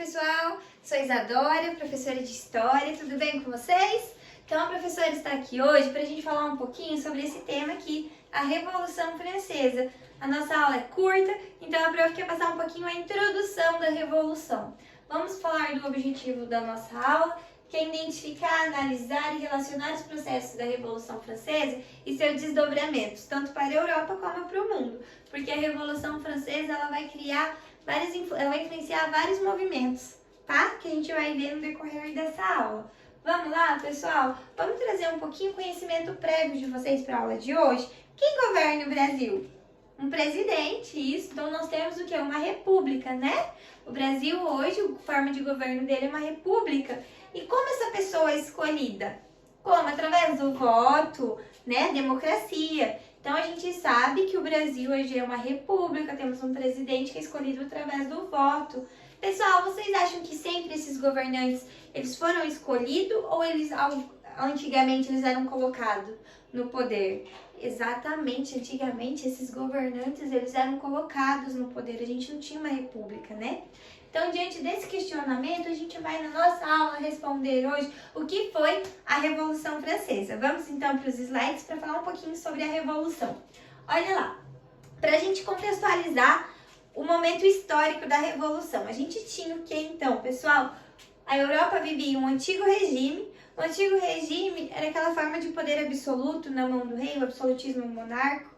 pessoal, sou Isadora, professora de História, tudo bem com vocês? Então a professora está aqui hoje para a gente falar um pouquinho sobre esse tema aqui, a Revolução Francesa. A nossa aula é curta, então a prof quer passar um pouquinho a introdução da Revolução. Vamos falar do objetivo da nossa aula, que é identificar, analisar e relacionar os processos da Revolução Francesa e seus desdobramentos, tanto para a Europa como para o mundo, porque a Revolução Francesa ela vai influenciar vários movimentos, tá? Que a gente vai ver no decorrer dessa aula. Vamos lá, pessoal? Vamos trazer um pouquinho de conhecimento prévio de vocês para a aula de hoje. Quem governa o Brasil? Um presidente, isso. Então, nós temos o quê? Uma república, né? O Brasil hoje, a forma de governo dele é uma república. E como essa pessoa é escolhida? Como? Através do voto, né? Democracia. Então, a gente sabe que o Brasil hoje é uma república, temos um presidente que é escolhido através do voto. Pessoal, vocês acham que sempre esses governantes, eles foram escolhidos ou antigamente eles eram colocados no poder? Exatamente, antigamente esses governantes, eles eram colocados no poder, a gente não tinha uma república, né? Então, diante desse questionamento, a gente vai na nossa aula responder hoje o que foi a Revolução Francesa. Vamos então para os slides para falar um pouquinho sobre a Revolução. Olha lá, para a gente contextualizar o momento histórico da Revolução. A gente tinha o que então, pessoal? A Europa vivia um antigo regime. O antigo regime era aquela forma de poder absoluto na mão do rei, o absolutismo monárquico.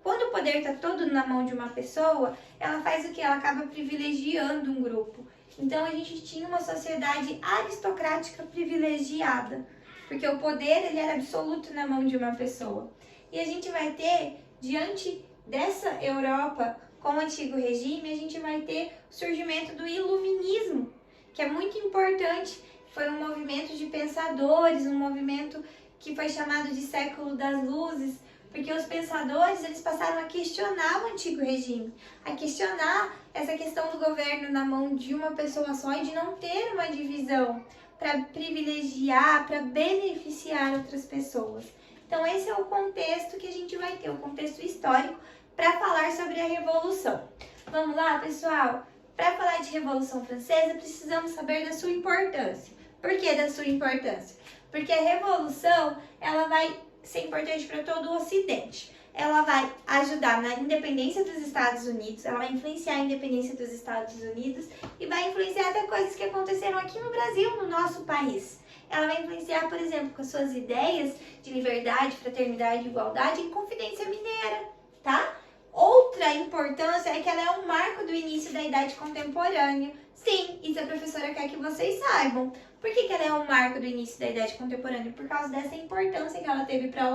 Quando o poder está todo na mão de uma pessoa, ela faz o que? Ela acaba privilegiando um grupo. Então, a gente tinha uma sociedade aristocrática privilegiada, porque o poder ele era absoluto na mão de uma pessoa. E a gente vai ter, diante dessa Europa com o antigo regime, a gente vai ter o surgimento do iluminismo, que é muito importante. Foi um movimento de pensadores, um movimento que foi chamado de século das luzes, porque os pensadores eles passaram a questionar o antigo regime, a questionar essa questão do governo na mão de uma pessoa só e de não ter uma divisão para privilegiar, para beneficiar outras pessoas. Então esse é o contexto que a gente vai ter, o contexto histórico, para falar sobre a Revolução. Vamos lá, pessoal? Para falar de Revolução Francesa, precisamos saber da sua importância. Por que da sua importância? Porque a Revolução ela vai ser importante para todo o Ocidente. Ela vai ajudar na independência dos Estados Unidos, ela vai influenciar a independência dos Estados Unidos e vai influenciar até coisas que aconteceram aqui no Brasil, no nosso país. Ela vai influenciar, por exemplo, com as suas ideias de liberdade, fraternidade e igualdade em Confidência Mineira, tá? Outra importância é que ela é um marco do início da Idade Contemporânea. Sim, isso a professora quer que vocês saibam. Por que ela é um marco do início da Idade Contemporânea? Por causa dessa importância que ela teve para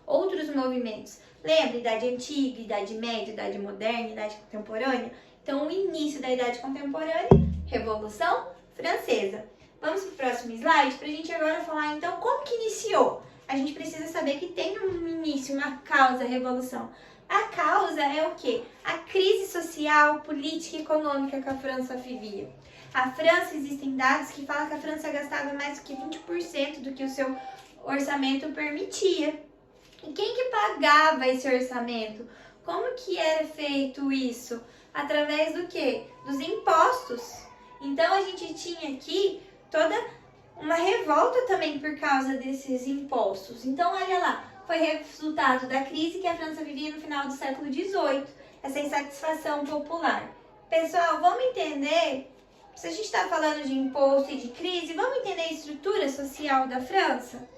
outros movimentos. Lembra? Idade Antiga, Idade Média, Idade Moderna, Idade Contemporânea. Então, o início da Idade Contemporânea, Revolução Francesa. Vamos para o próximo slide para a gente agora falar, então, como que iniciou? A gente precisa saber que tem um início, uma causa, a Revolução. A causa é o quê? A crise social, política e econômica que a França vivia. A França, existem dados que falam que a França gastava mais do que 20% do que o seu orçamento permitia. E quem que pagava esse orçamento? Como que era feito isso? Através do quê? Dos impostos. Então, a gente tinha aqui toda uma revolta também por causa desses impostos. Então, olha lá. Foi resultado da crise que a França vivia no final do século XVIII, essa insatisfação popular. Pessoal, vamos entender, se a gente está falando de imposto e de crise, vamos entender a estrutura social da França?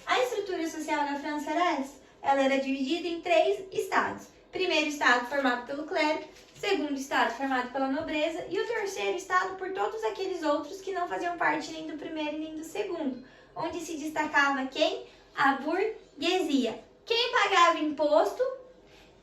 A estrutura social da França era essa. Ela era dividida em 3 estados. Primeiro estado formado pelo clero, segundo estado formado pela nobreza e o terceiro estado por todos aqueles outros que não faziam parte nem do primeiro nem do segundo, onde se destacava quem? A burguesia. Quem pagava imposto?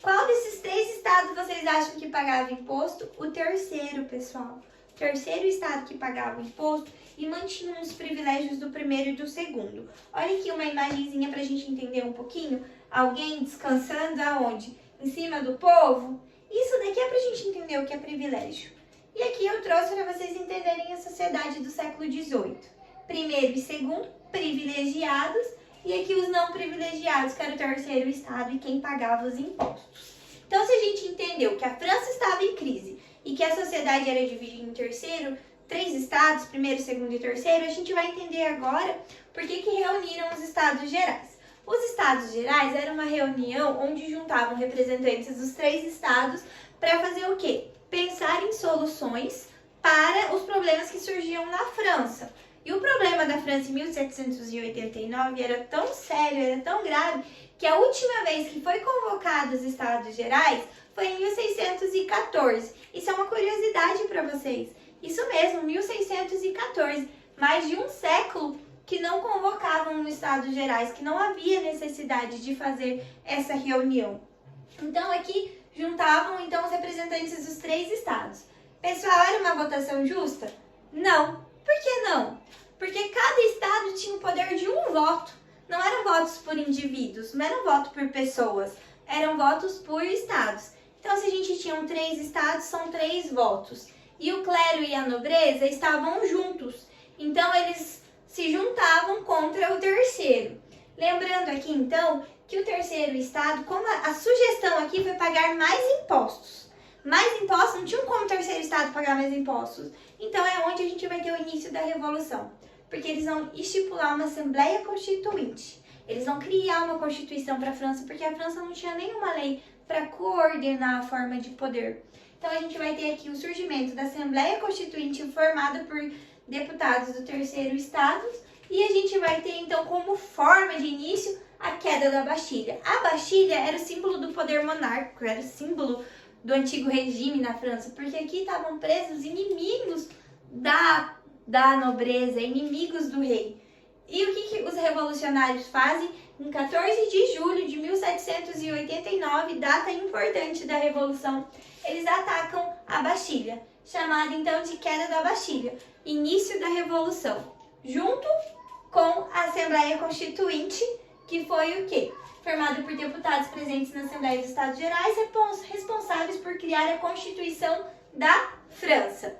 Qual desses 3 estados vocês acham que pagava imposto? O terceiro, pessoal. O terceiro estado que pagava imposto e mantinha os privilégios do primeiro e do segundo. Olha aqui uma imagenzinha para a gente entender um pouquinho. Alguém descansando aonde? Em cima do povo? Isso daqui é para a gente entender o que é privilégio. E aqui eu trouxe para vocês entenderem a sociedade do século XVIII. Primeiro e segundo, privilegiados. E aqui os não privilegiados, que era o terceiro estado e quem pagava os impostos. Então, se a gente entendeu que a França estava em crise e que a sociedade era dividida em terceiro, três estados, primeiro, segundo e terceiro, a gente vai entender agora por que reuniram os Estados Gerais. Os Estados Gerais era uma reunião onde juntavam representantes dos três estados para fazer o quê? Pensar em soluções para os problemas que surgiam na França. E o problema da França em 1789 era tão sério, era tão grave, que a última vez que foi convocado os Estados Gerais foi em 1614. Isso é uma curiosidade para vocês. Isso mesmo, 1614. Mais de um século que não convocavam os Estados Gerais, que não havia necessidade de fazer essa reunião. Então aqui juntavam então os representantes dos três estados. Pessoal, era uma votação justa? Não. Por que não? Porque cada estado tinha o poder de um voto. Não eram votos por indivíduos, não eram votos por pessoas, eram votos por estados. Então, se a gente tinha três estados, são 3 votos. E o clero e a nobreza estavam juntos. Então, eles se juntavam contra o terceiro. Lembrando aqui, então, que o terceiro estado, como a sugestão aqui foi pagar mais impostos. Mais impostos, não tinha como o terceiro estado pagar mais impostos. Então, é onde a gente vai ter o início da Revolução. Porque eles vão estipular uma Assembleia Constituinte. Eles vão criar uma Constituição para a França, porque a França não tinha nenhuma lei para coordenar a forma de poder. Então, a gente vai ter aqui o surgimento da Assembleia Constituinte formada por deputados do terceiro estado. E a gente vai ter, então, como forma de início, a queda da Bastilha. A Bastilha era o símbolo do poder monárquico, era o símbolo do antigo regime na França, porque aqui estavam presos inimigos da nobreza, inimigos do rei. E o que os revolucionários fazem? Em 14 de julho de 1789, data importante da Revolução, eles atacam a Bastilha, chamada então de Queda da Bastilha, início da Revolução, junto com a Assembleia Constituinte, que foi o quê? Formada por deputados presentes na Assembleia dos Estados Gerais, responsáveis por criar a Constituição da França.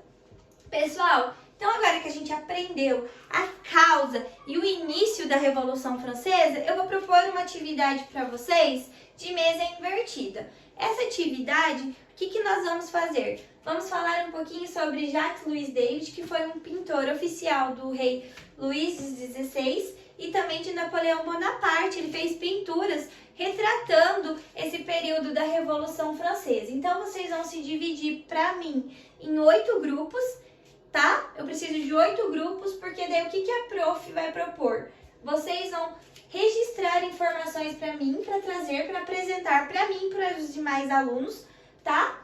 Pessoal, então agora que a gente aprendeu a causa e o início da Revolução Francesa, eu vou propor uma atividade para vocês de mesa invertida. Essa atividade, o que nós vamos fazer? Vamos falar um pouquinho sobre Jacques-Louis David, que foi um pintor oficial do rei Luís XVI e também de Napoleão Bonaparte. Ele fez pinturas retratando esse período da Revolução Francesa. Então, vocês vão se dividir, para mim, em 8 grupos, tá? Eu preciso de 8 grupos, porque daí o que a prof vai propor? Vocês vão registrar informações para mim, para trazer, para apresentar para mim e para os demais alunos, tá?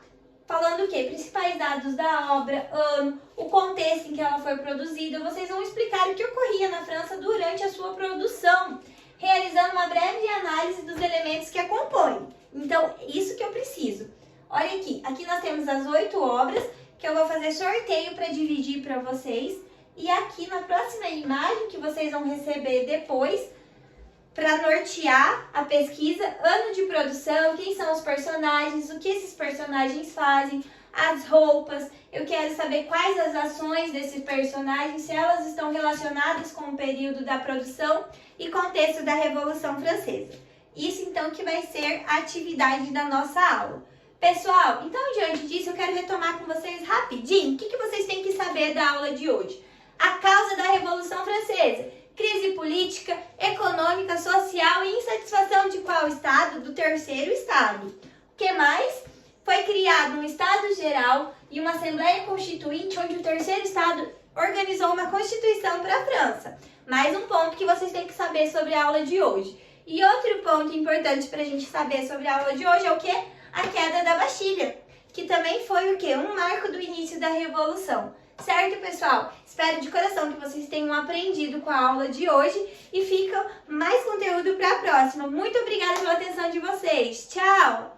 Falando o quê? Principais dados da obra, ano, o contexto em que ela foi produzida. Vocês vão explicar o que ocorria na França durante a sua produção, realizando uma breve análise dos elementos que a compõem. Então, isso que eu preciso. Olha aqui, aqui nós temos as 8 obras, que eu vou fazer sorteio para dividir para vocês. E aqui na próxima imagem que vocês vão receber depois, para nortear a pesquisa, ano de produção, quem são os personagens, o que esses personagens fazem, as roupas. Eu quero saber quais as ações desses personagens, se elas estão relacionadas com o período da produção e contexto da Revolução Francesa. Isso então que vai ser a atividade da nossa aula. Pessoal, então diante disso eu quero retomar com vocês rapidinho o que vocês têm que saber da aula de hoje. A causa da Revolução Francesa: crise política, econômica, social e insatisfação de qual estado? Do terceiro estado. O que mais? Foi criado um Estado Geral e uma Assembleia Constituinte, onde o terceiro estado organizou uma Constituição para a França. Mais um ponto que vocês têm que saber sobre a aula de hoje. E outro ponto importante para a gente saber sobre a aula de hoje é o quê? A queda da Bastilha, que também foi o quê? Um marco do início da Revolução. Certo, pessoal? Espero de coração que vocês tenham aprendido com a aula de hoje e ficam mais conteúdo para a próxima. Muito obrigada pela atenção de vocês. Tchau!